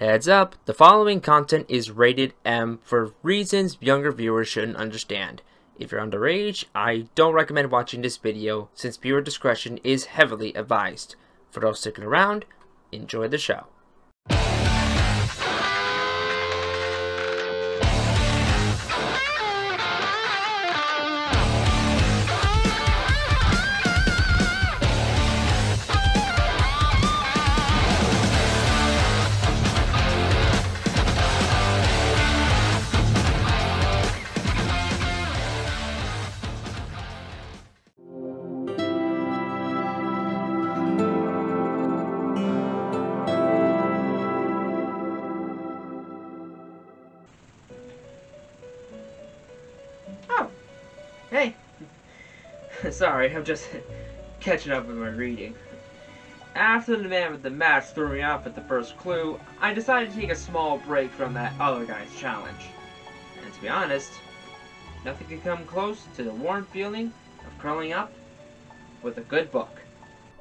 Heads up, the following content is rated M for reasons younger viewers shouldn't understand. If you're underage, I don't recommend watching this video since viewer discretion is heavily advised. For those sticking around, enjoy the show. Hey! Sorry, I'm just catching up with my reading. After the man with the match threw me off at the first clue, I decided to take a small break from that other guy's challenge. And to be honest, nothing can come close to the warm feeling of curling up with a good book.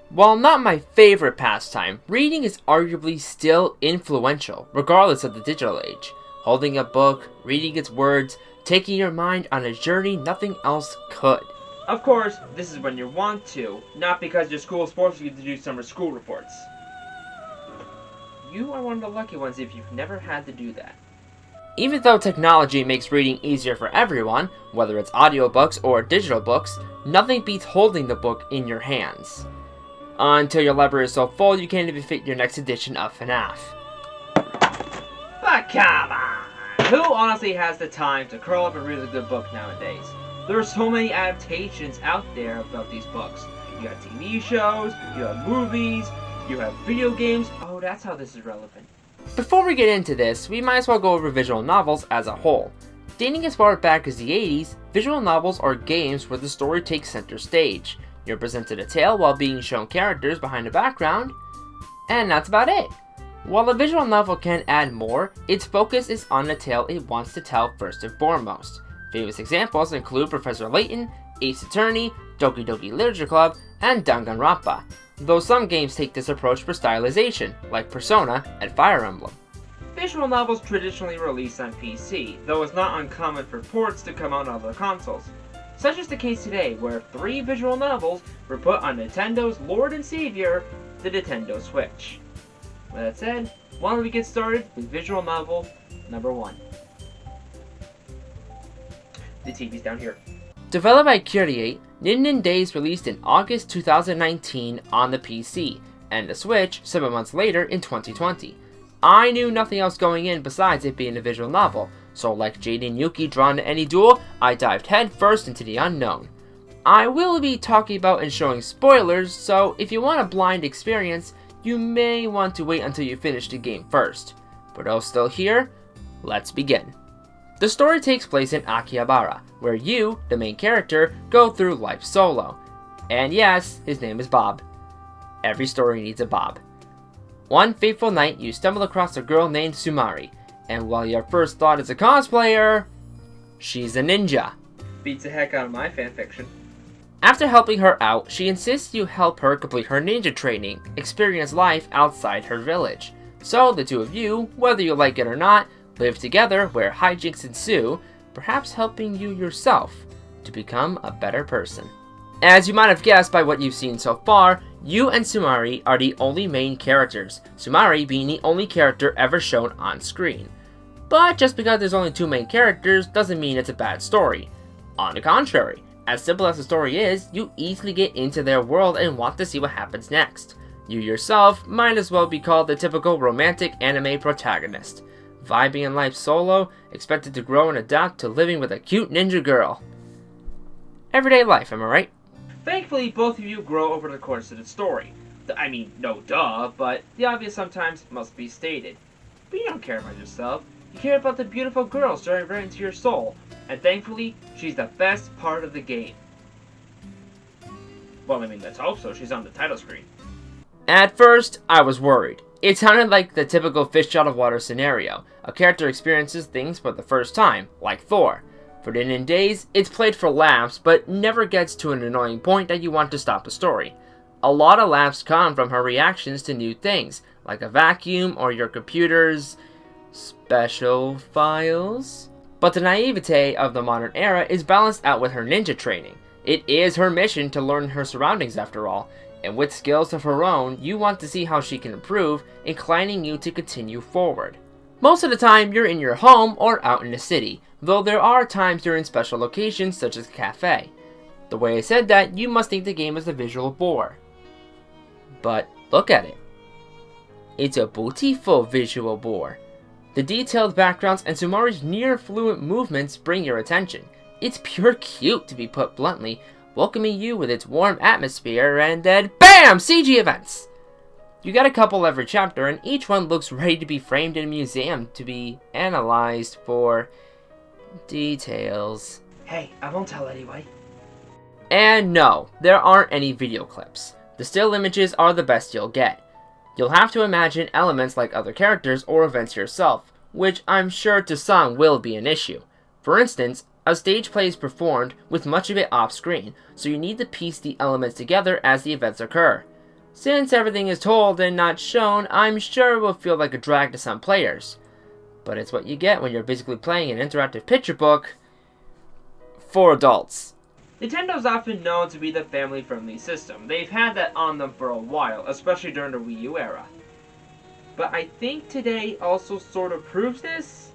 While not my favorite pastime, reading is arguably still influential, regardless of the digital age. Holding a book, reading its words, taking your mind on a journey nothing else could. Of course, this is when you want to, not because your school is forcing you to do summer school reports. You are one of the lucky ones if you've never had to do that. Even though technology makes reading easier for everyone, whether it's audiobooks or digital books, nothing beats holding the book in your hands. Until your library is so full you can't even fit your next edition of FNAF. But come on! Who honestly has the time to curl up and read a good book nowadays? There are so many adaptations out there about these books. You have TV shows, you have movies, you have video games. Oh, that's how this is relevant. Before we get into this, we might as well go over visual novels as a whole. Dating as far back as the 80s, visual novels are games where the story takes center stage. You're presented a tale while being shown characters behind the background, and that's about it. While a visual novel can add more, its focus is on the tale it wants to tell first and foremost. Famous examples include Professor Layton, Ace Attorney, Doki Doki Literature Club, and Danganronpa, though some games take this approach for stylization, like Persona and Fire Emblem. Visual novels traditionally release on PC, though it's not uncommon for ports to come out on other consoles. Such is the case today, where 3 visual novels were put on Nintendo's Lord and Savior, the Nintendo Switch. With that said, why don't we get started with visual novel number 1. The TV's down here. Developed by Qureate, Ninden Days released in August 2019 on the PC, and the Switch 7 months later in 2020. I knew nothing else going in besides it being a visual novel, so like Jade and Yuki drawn to any duel, I dived headfirst into the unknown. I will be talking about and showing spoilers, so if you want a blind experience, you may want to wait until you finish the game first. For those still here, let's begin. The story takes place in Akihabara, where you, the main character, go through life solo. And yes, his name is Bob. Every story needs a Bob. One fateful night, you stumble across a girl named Sumari, and while your first thought is a cosplayer, she's a ninja. Beats the heck out of my fanfiction. After helping her out, she insists you help her complete her ninja training, experience life outside her village. So the two of you, whether you like it or not, live together where hijinks ensue, perhaps helping you yourself to become a better person. As you might have guessed by what you've seen so far, you and Sumari are the only main characters, Sumari being the only character ever shown on screen. But just because there's only 2 main characters doesn't mean it's a bad story. On the contrary, as simple as the story is, you easily get into their world and want to see what happens next. You yourself might as well be called the typical romantic anime protagonist. Vibing in life solo, expected to grow and adapt to living with a cute ninja girl. Everyday life, am I right? Thankfully, both of you grow over the course of the story. I mean, no duh, but the obvious sometimes must be stated. But you don't care about yourself. You care about the beautiful girl staring right into your soul. And thankfully, she's the best part of the game. Well, I mean, let's hope so. She's on the title screen. At first, I was worried. It sounded like the typical fish out of water scenario. A character experiences things for the first time, like Thor. For Ninden Days, it's played for laughs, but never gets to an annoying point that you want to stop the story. A lot of laughs come from her reactions to new things, like a vacuum or your computer's special files. But the naivete of the modern era is balanced out with her ninja training. It is her mission to learn her surroundings after all, and with skills of her own, you want to see how she can improve, inclining you to continue forward. Most of the time, you're in your home or out in the city, though there are times you're in special locations such as a cafe. The way I said that, you must think the game is a visual bore. But look at it. It's a beautiful visual bore. The detailed backgrounds and Sumari's near-fluent movements bring your attention. It's pure cute, to be put bluntly, welcoming you with its warm atmosphere, and then BAM! CG events! You get a couple every chapter, and each one looks ready to be framed in a museum to be analyzed for details. Hey, I won't tell anyway. And no, there aren't any video clips. The still images are the best you'll get. You'll have to imagine elements like other characters or events yourself, which I'm sure to some will be an issue. For instance, a stage play is performed with much of it off-screen, so you need to piece the elements together as the events occur. Since everything is told and not shown, I'm sure it will feel like a drag to some players. But it's what you get when you're basically playing an interactive picture book for adults. Nintendo's often known to be the family-friendly system. They've had that on them for a while, especially during the Wii U era. But I think today also sort of proves this,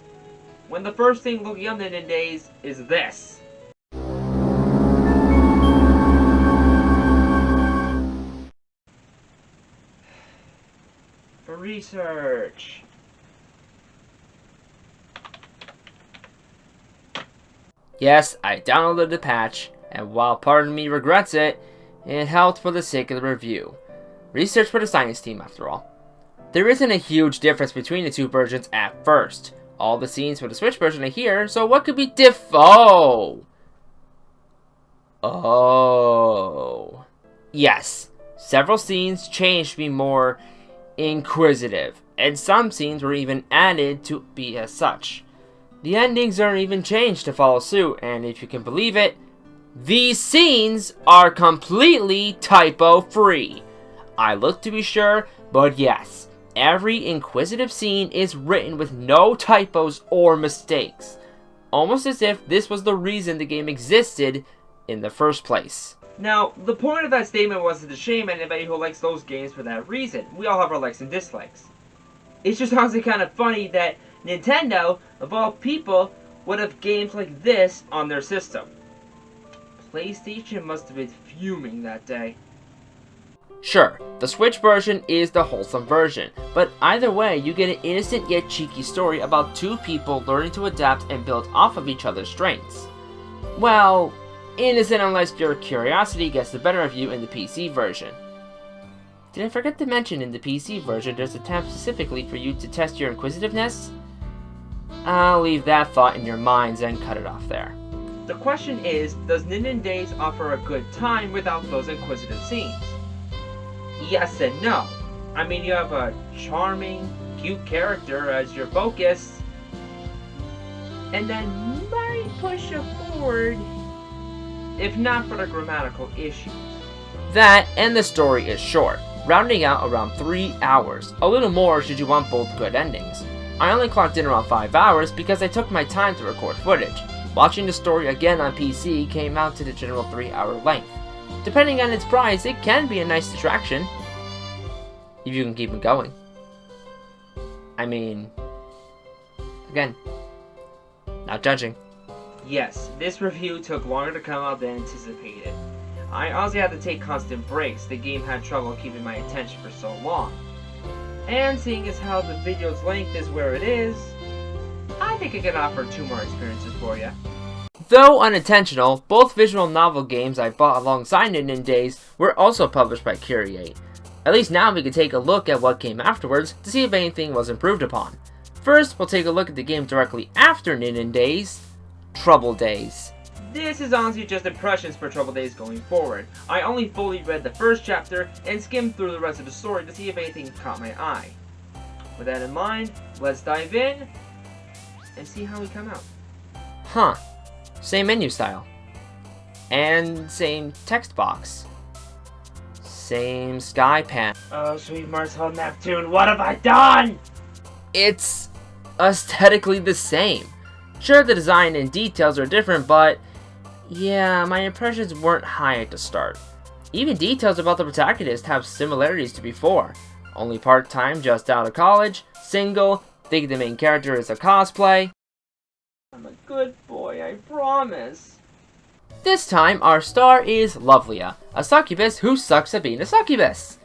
when the first thing looking on Nintendo days is this. For research. Yes, I downloaded the patch, and while part of me regrets it, it helped for the sake of the review. Research for the science team, after all. There isn't a huge difference between the two versions at first. All the scenes for the Switch version are here, so what could be Oh. Yes, several scenes changed to be more inquisitive, and some scenes were even added to be as such. The endings are even changed to follow suit, and if you can believe it, these scenes are completely typo-free. I looked to be sure, but yes, every inquisitive scene is written with no typos or mistakes, almost as if this was the reason the game existed in the first place. Now, the point of that statement wasn't to shame anybody who likes those games for that reason. We all have our likes and dislikes. It's just honestly kind of funny that Nintendo, of all people, would have games like this on their system. PlayStation must have been fuming that day. Sure, the Switch version is the wholesome version, but either way, you get an innocent yet cheeky story about two people learning to adapt and build off of each other's strengths. Well, innocent unless your curiosity gets the better of you in the PC version. Did I forget to mention in the PC version there's a tab specifically for you to test your inquisitiveness? I'll leave that thought in your minds and cut it off there. The question is, does Nintendo Days offer a good time without those inquisitive scenes? Yes and no. I mean, you have a charming, cute character as your focus, and then might push you forward, if not for the grammatical issues. That, and the story is short, rounding out around 3 hours, a little more should you want both good endings. I only clocked in around 5 hours because I took my time to record footage. Watching the story again on PC came out to the general 3-hour length. Depending on its price, it can be a nice distraction, if you can keep it going. I mean, again, not judging. Yes, this review took longer to come out than anticipated. I honestly had to take constant breaks. The game had trouble keeping my attention for so long. And seeing as how the video's length is where it is, I think I can offer 2 more experiences for you. Though unintentional, both visual novel games I bought alongside Nintendo Days were also published by Qureate. At least now we can take a look at what came afterwards to see if anything was improved upon. First, we'll take a look at the game directly after Nintendo Days, Trouble Days. This is honestly just impressions for Trouble Days going forward. I only fully read the first chapter and skimmed through the rest of the story to see if anything caught my eye. With that in mind, let's dive in and see how we come out. Huh. Same menu style. And same text box. same sky pan. Oh, sweet merciful Neptune, what have I done? It's aesthetically the same. Sure, the design and details are different, but yeah, my impressions weren't high at the start. Even details about the protagonist have similarities to before. Only part-time, just out of college, single, think the main character is a cosplay. I'm a good boy, I promise. This time, our star is Lovlia, a succubus who sucks at being a succubus.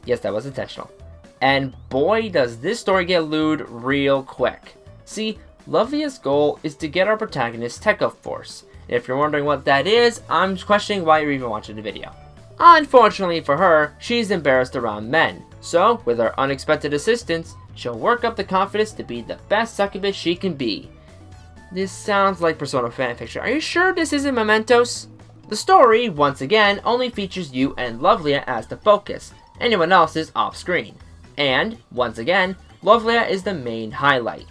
Yes, that was intentional. And boy, does this story get lewd real quick. See, Lovlia's goal is to get our protagonist Tech Force. If you're wondering what that is, I'm questioning why you're even watching the video. Unfortunately for her, she's embarrassed around men. So, with her unexpected assistance, she'll work up the confidence to be the best succubus she can be. This sounds like Persona fanfiction. Are you sure this isn't Mementos? The story, once again, only features you and Lovlia as the focus. Anyone else is off-screen. And, once again, Lovlia is the main highlight.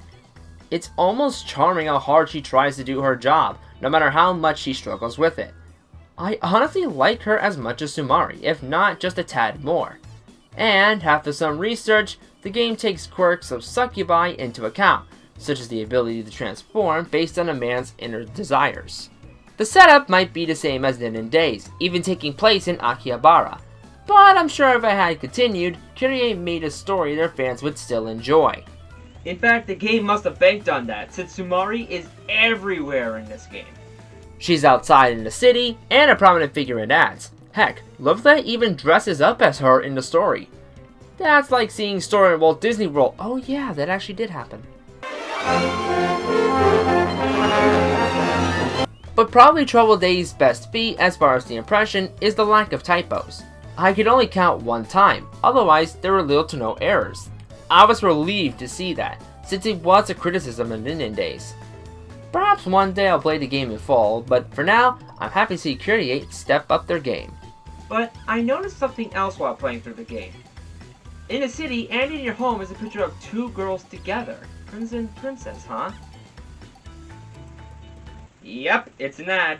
It's almost charming how hard she tries to do her job, no matter how much she struggles with it. I honestly like her as much as Sumari, if not just a tad more. And, after some research, the game takes quirks of succubi into account, such as the ability to transform based on a man's inner desires. The setup might be the same as Nin Days, even taking place in Akihabara, but I'm sure if I had continued, Qureate made a story their fans would still enjoy. In fact, the game must have banked on that, since Sumari is everywhere in this game. She's outside in the city, and a prominent figure in ads. Heck, Lovlia even dresses up as her in the story. That's like seeing Sora in Walt Disney World. Oh yeah, that actually did happen. But probably Troubled Days' best feat, as far as the impression, is the lack of typos. I could only count one time, otherwise there were little to no errors. I was relieved to see that, since it was a criticism in Nin Days. Perhaps one day I'll play the game in full, but for now, I'm happy to see Qureate step up their game. But I noticed something else while playing through the game. In a city and in your home is a picture of two girls together. Prince and princess, huh? Yep, it's an ad.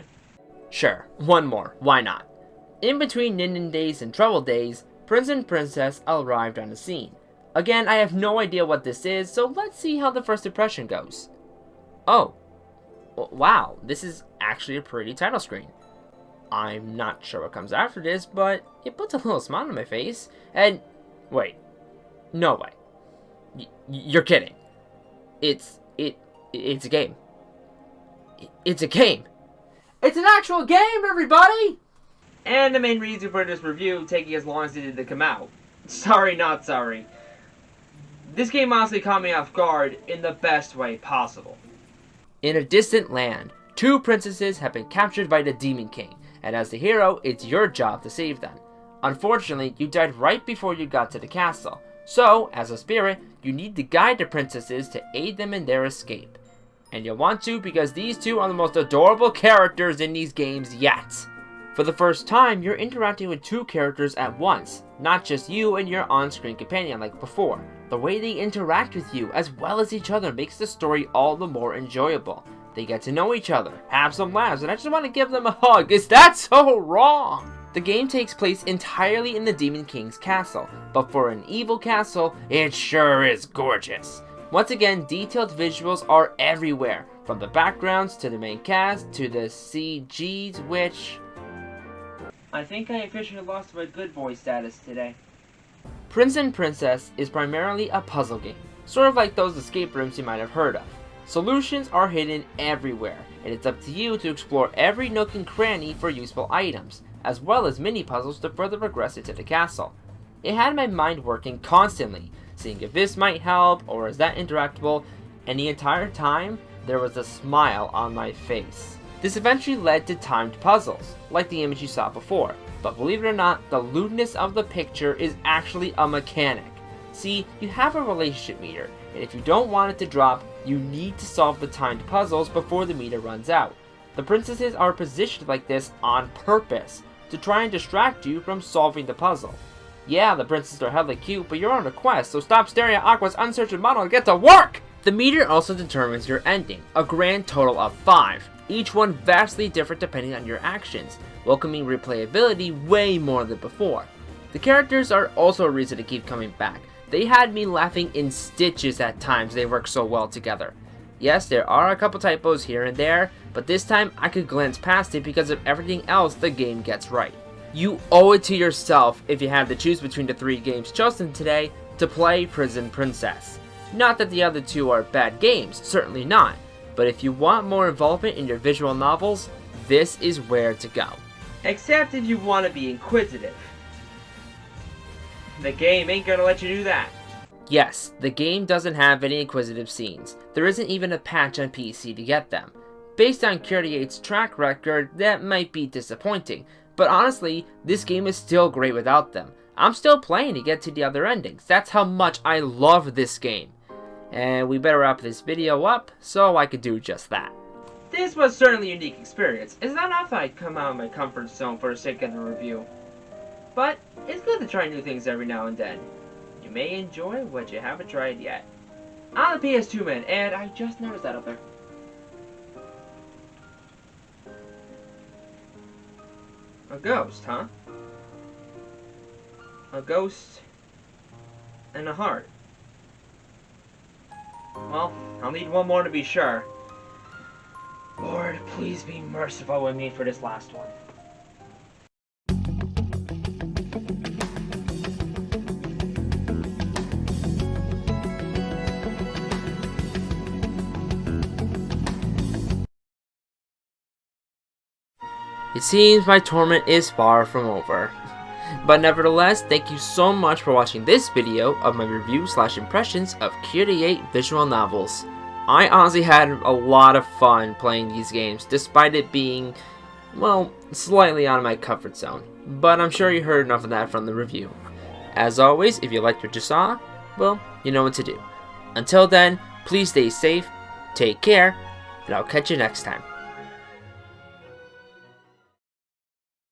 Sure, one more, why not? In between Nin Days and Troubled Days, Prince and Princess arrived on the scene. Again, I have no idea what this is, so let's see how the first impression goes. Oh. Wow, this is actually a pretty title screen. I'm not sure what comes after this, but it puts a little smile on my face. And, wait, no way. You're kidding. It's a game. It's a game. It's an actual game, everybody! And the main reason for this review taking as long as it did to come out. Sorry, not sorry. This game honestly caught me off guard in the best way possible. In a distant land, two princesses have been captured by the Demon King, and as the hero, it's your job to save them. Unfortunately, you died right before you got to the castle, so, as a spirit, you need to guide the princesses to aid them in their escape. And you'll want to because these two are the most adorable characters in these games yet. For the first time, you're interacting with two characters at once, not just you and your on-screen companion like before. The way they interact with you as well as each other makes the story all the more enjoyable. They get to know each other, have some laughs, and I just want to give them a hug. Is that so wrong? The game takes place entirely in the Demon King's castle, but for an evil castle, it sure is gorgeous. Once again, detailed visuals are everywhere, from the backgrounds to the main cast to the CGs, which... I think I officially lost my good boy status today. Prince and Princess is primarily a puzzle game, sort of like those escape rooms you might have heard of. Solutions are hidden everywhere, and it's up to you to explore every nook and cranny for useful items, as well as mini-puzzles to further progress into the castle. It had my mind working constantly, seeing if this might help or is that interactable, and the entire time, there was a smile on my face. This eventually led to timed puzzles, like the image you saw before, but believe it or not, the lewdness of the picture is actually a mechanic. See, you have a relationship meter, and if you don't want it to drop, you need to solve the timed puzzles before the meter runs out. The princesses are positioned like this on purpose, to try and distract you from solving the puzzle. Yeah, the princesses are hella cute, but you're on a quest, so stop staring at Aqua's uncertain model and get to work! The meter also determines your ending, a grand total of 5, each one vastly different depending on your actions, welcoming replayability way more than before. The characters are also a reason to keep coming back. They had me laughing in stitches at times, they work so well together. Yes, there are a couple typos here and there, but this time I could glance past it because of everything else the game gets right. You owe it to yourself, if you have to choose between the 3 games chosen today, to play Prison Princess. Not that the other 2 are bad games, certainly not, but if you want more involvement in your visual novels, this is where to go. Except if you want to be inquisitive. The game ain't gonna let you do that. Yes, the game doesn't have any inquisitive scenes. There isn't even a patch on PC to get them. Based on Qureate's track record, that might be disappointing, but honestly, this game is still great without them. I'm still playing to get to the other endings. That's how much I love this game. And we better wrap this video up so I could do just that. This was certainly a unique experience. It's not often I'd come out of my comfort zone for the sake of a review. But it's good to try new things every now and then. You may enjoy what you haven't tried yet. I'm the PS2Man, and I just noticed that up there. A ghost, huh? A ghost and a heart. Well, I'll need one more to be sure. Lord, please be merciful with me for this last one. It seems my torment is far from over. But nevertheless, thank you so much for watching this video of my review/impressions of Qureate visual novels. I honestly had a lot of fun playing these games, despite it being, well, slightly out of my comfort zone. But I'm sure you heard enough of that from the review. As always, if you liked what you saw, well, you know what to do. Until then, please stay safe, take care, and I'll catch you next time.